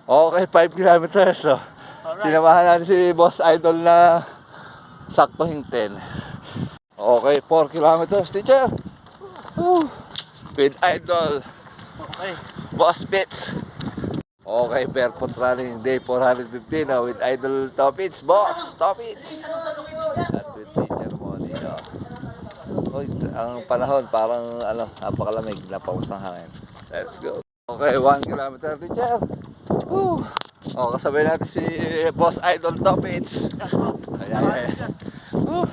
Okay, 5 kilometers. So, sinamahan natin si Boss Idol na saktohing 10. Okay, 4 kilometers, teacher. Woo. With Idol. Okay. Boss Pits. Okay, barefoot running day 415 with Idol Topits. Boss Topits. At with teacher mo dito. Uy, ang panahon parang napakalamig, napawas ng hangin. Let's go. Okay, 1 kilometer, teacher. Woo. O, kasabay natin si Boss Idol Topits. Ayan. Woo.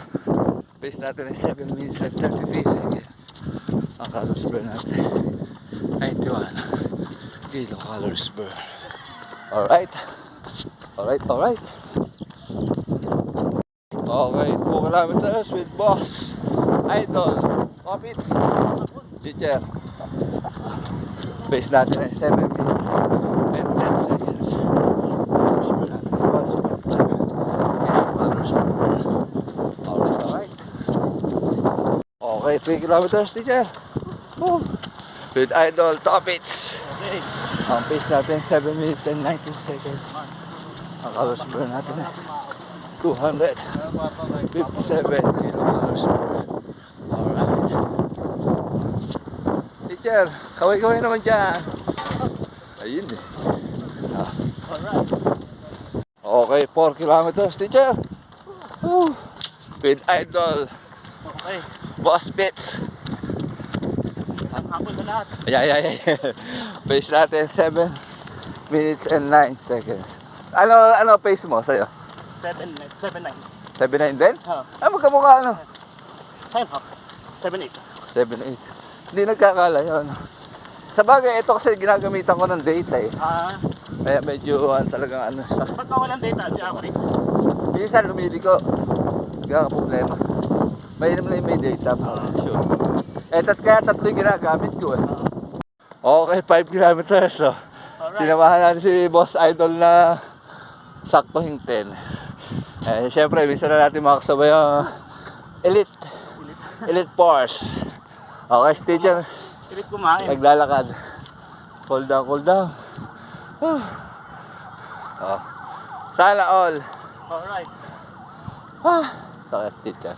Pace natin ay 7 minutes and 33 seconds. Ang calories burn natin 91 kilocalories burn. Alright. Okay, 2 kilometers with Boss Idol Topits. Teacher. Pace natin ay 7 minutes and 10 seconds. Calories burn natin was 7 kilocalories burn. Alright. Okay, 3 kilometers, teacher. Woo. With Idol Topits. Okay. Ang pace natin 7 minutes and 19 seconds. Ang calories burn natin ay 257 kilocalories burn. Alright. Teacher, kaway-kaway naman dyan. Ayun eh. Alright. Okay, 4 kilometers, teacher. Woo. With Idol Okay. Boss Pits. Ang hapon sa lahat. Ay. Pace natin 7 minutes and 9 seconds. Ano pace mo sa'yo? 7-9. 7.9 din? Oh. Ay, magkamukha ano? 7-8. 7.8. Hindi nagkakala yun. Sa bagay, ito kasi ginagamitan ko ng data eh. Kaya medyo talagang siya. Ba't ka walang data? Di ako rin. Minsan lumili ko. Gaka problema. Mainam na yung may data. Sure. Kaya tatlo yung ginagamit ko eh. Okay, 5 kilometers. So, sinamahan natin si Boss Idol na saktohing 10. Siyempre, minsan na natin makasabay ang Elite Force. Okay, teacher. Pilit kumain. Naglalakad. Cool down. Oh. Sana all. Alright. So, teacher.